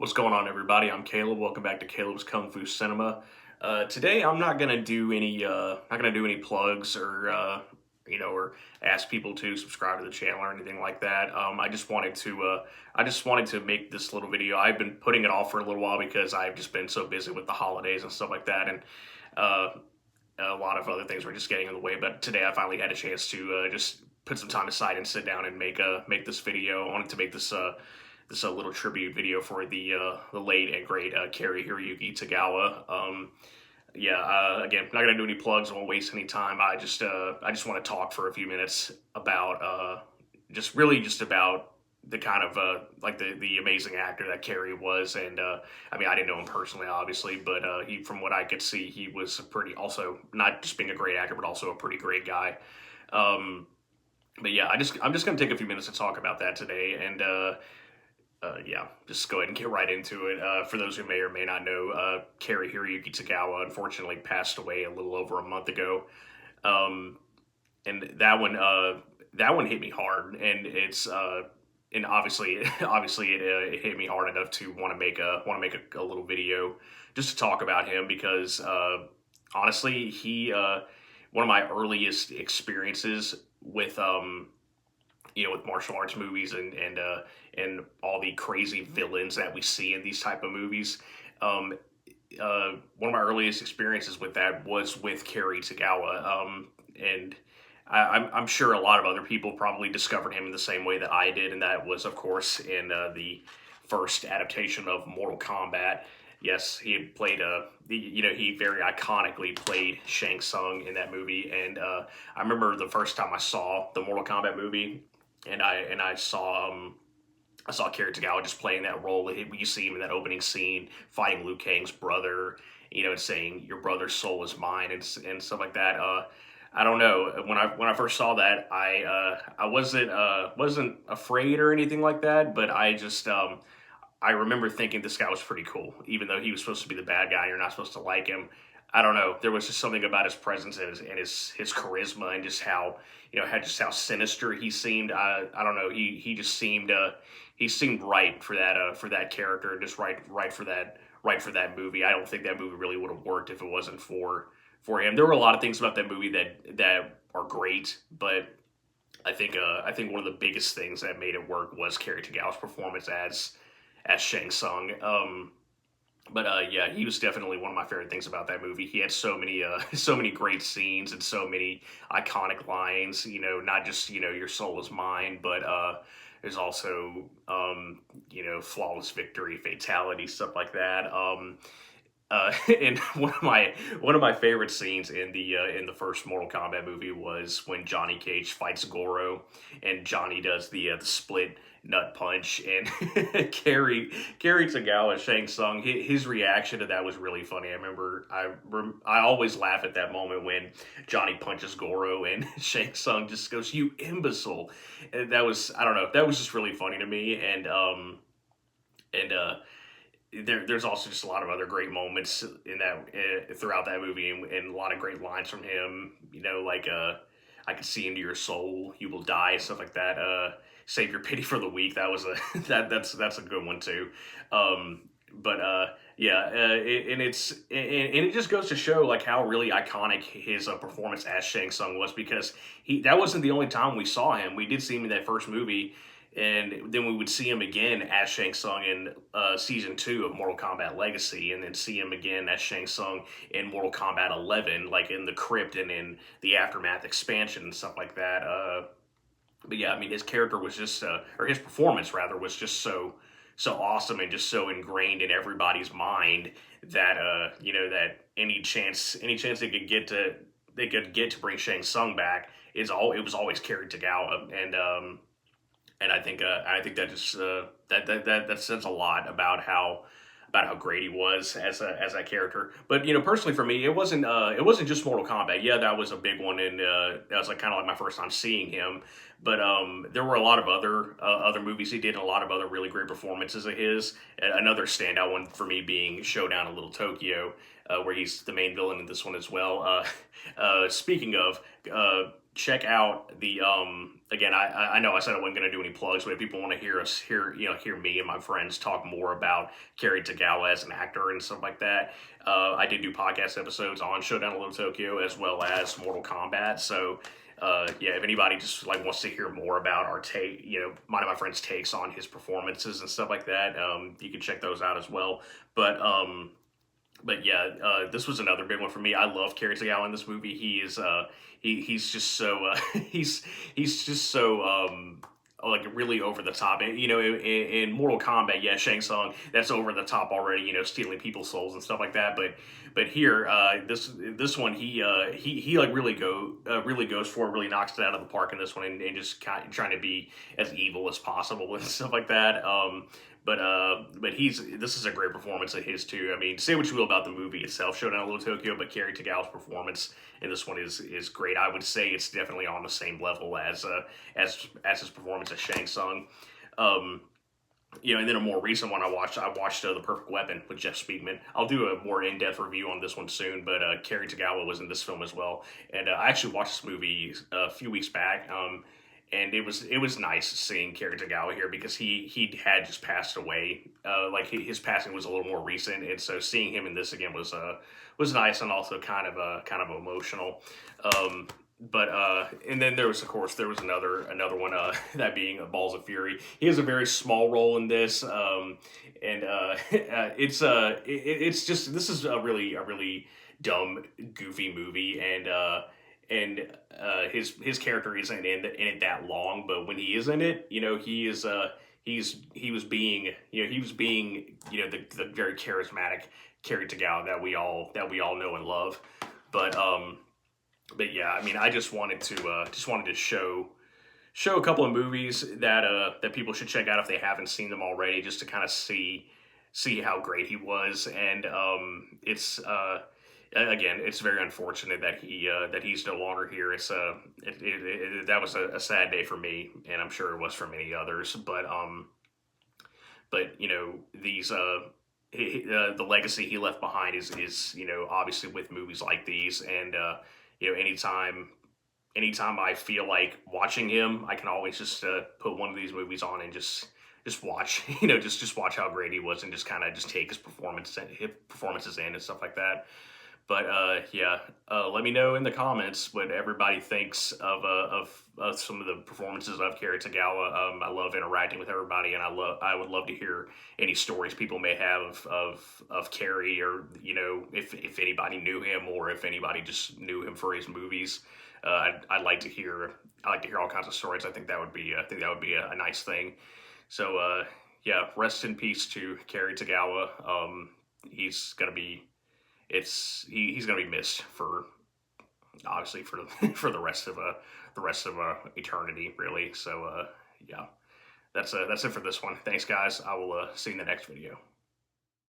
What's going on, everybody? I'm Caleb. Welcome back to Caleb's Kung Fu Cinema. Today, I'm not gonna do any plugs or ask people to subscribe to the channel or anything like that. I just wanted to make this little video. I've been putting it off for a little while because I've just been so busy with the holidays and stuff like that, and uh, a lot of other things were just getting in the way. But today, I finally had a chance to just put some time aside and sit down and make this video. I wanted to make this a little tribute video for the late and great Cary-Hiroyuki Tagawa. Again, not gonna do any plugs. I won't waste any time. I just want to talk for a few minutes about just about the kind of like the amazing actor that Cary was. And I mean, I didn't know him personally, obviously, but he, from what I could see, he was also not just being a great actor, but also a pretty great guy. But yeah, I'm just gonna take a few minutes to talk about that today, and just go ahead and get right into it. For those who may or may not know, Cary-Hiroyuki Tagawa unfortunately passed away a little over a month ago, and that one hit me hard, and and obviously it hit me hard enough to want to make a little video just to talk about him because honestly, he one of my earliest experiences with with martial arts movies and all the crazy villains that we see in these type of movies. One of my earliest experiences with that was with Cary Tagawa, and I'm sure a lot of other people probably discovered him in the same way that I did, and that was, of course, in the first adaptation of Mortal Kombat. Yes, he had played he very iconically played Shang Tsung in that movie, and I remember the first time I saw the Mortal Kombat movie, and I saw Cary Tagawa just playing that role. You see him in that opening scene fighting Liu Kang's brother, and saying "Your brother's soul is mine" and stuff like that. I don't know. When I first saw that, I wasn't afraid or anything like that, but I remember thinking this guy was pretty cool, even though he was supposed to be the bad guy. You're not supposed to like him. I don't know. There was just something about his presence and his charisma and just how how sinister he seemed. I don't know. He seemed right for that character, just right for that movie. I don't think that movie really would have worked if it wasn't for him. There were a lot of things about that movie that are great, but I think one of the biggest things that made it work was Cary Tagawa's performance as Shang Tsung. He was definitely one of my favorite things about that movie. He had so many great scenes and so many iconic lines. Not just your soul is mine, but there's also flawless victory, fatality, stuff like that. And one of my favorite scenes in the first Mortal Kombat movie was when Johnny Cage fights Goro, and Johnny does the split nut punch, and Cary Tagawa, Shang Tsung, his reaction to that was really funny. I remember I always laugh at that moment when Johnny punches Goro and Shang Tsung just goes, "You imbecile," and that was, I don't know, that was just really funny to me, and there's also just a lot of other great moments in that throughout that movie, and a lot of great lines from him. Like I can see into your soul, you will die, stuff like that. Save your pity for the weak. That was that's a good one too. And it just goes to show like how really iconic his performance as Shang Tsung was, because that wasn't the only time we saw him. We did see him in that first movie. And then we would see him again as Shang Tsung in Season 2 of Mortal Kombat Legacy, and then see him again as Shang Tsung in Mortal Kombat 11, like in the Crypt and in the Aftermath expansion and stuff like that. But yeah, I mean, his character was just, or his performance rather, was just so awesome and just so ingrained in everybody's mind that that any chance they could get to bring Shang Tsung back it was always Cary Tagawa. And I think that just that says a lot about how great he was as that character. But personally for me, it wasn't just Mortal Kombat. Yeah, that was a big one, and that was like kind of like my first time seeing him. But there were a lot of other movies he did, and a lot of other really great performances of his. Another standout one for me being Showdown in Little Tokyo, where he's the main villain in this one as well. Speaking of, check out the again. I know I said I wasn't going to do any plugs, but if people want to hear me and my friends talk more about Cary Tagawa as an actor and stuff like that, I did do podcast episodes on Showdown in Little Tokyo as well as Mortal Kombat. So yeah, if anybody just like wants to hear more about our take, mine and my friends' takes on his performances and stuff like that, you can check those out as well. But yeah, this was another big one for me. I love Cary Tagawa in this movie. He's just so he's just so like really over the top. And, in Mortal Kombat, yeah, Shang Tsung, that's over the top already. Stealing people's souls and stuff like that. But here, this one, he like really goes for it, really knocks it out of the park in this one, and just kind of trying to be as evil as possible and stuff like that. But this is a great performance of his too. I mean, say what you will about the movie itself, Showdown in Little Tokyo, but Cary Tagawa's performance in this one is great. I would say it's definitely on the same level as his performance as Shang Tsung. And then a more recent one I watched The Perfect Weapon with Jeff Speakman. I'll do a more in-depth review on this one soon, but Cary Tagawa was in this film as well. And I actually watched this movie a few weeks back. And it was nice seeing Cary Tagawa here because he had just passed away. Like his passing was a little more recent, and so seeing him in this again was nice and also kind of emotional. And then there was another one, that being Balls of Fury. He has a very small role in this, it's just this is a really dumb, goofy movie, and his character isn't in it that long, but when he is in it, he was being the very charismatic Cary Tagawa that we all know and love. But yeah, I mean, I just wanted to show a couple of movies that people should check out if they haven't seen them already, just to kind of see how great he was. And again, it's very unfortunate that he's no longer here. That was a sad day for me, and I'm sure it was for many others. But these the legacy he left behind is obviously with movies like these. And anytime I feel like watching him, I can always just put one of these movies on and just watch, just watch how great he was, and just kind of just take his performances in and stuff like that. But yeah, let me know in the comments what everybody thinks of some of the performances of Cary Tagawa. I love interacting with everybody, and I would love to hear any stories people may have of Cary, or if anybody knew him, or if anybody just knew him for his movies. I'd like to hear all kinds of stories. I think that would be a nice thing. So yeah, rest in peace to Cary Tagawa. He's gonna be missed for obviously for the rest of eternity, really. So yeah, that's it for this one. Thanks, guys. I will see you in the next video.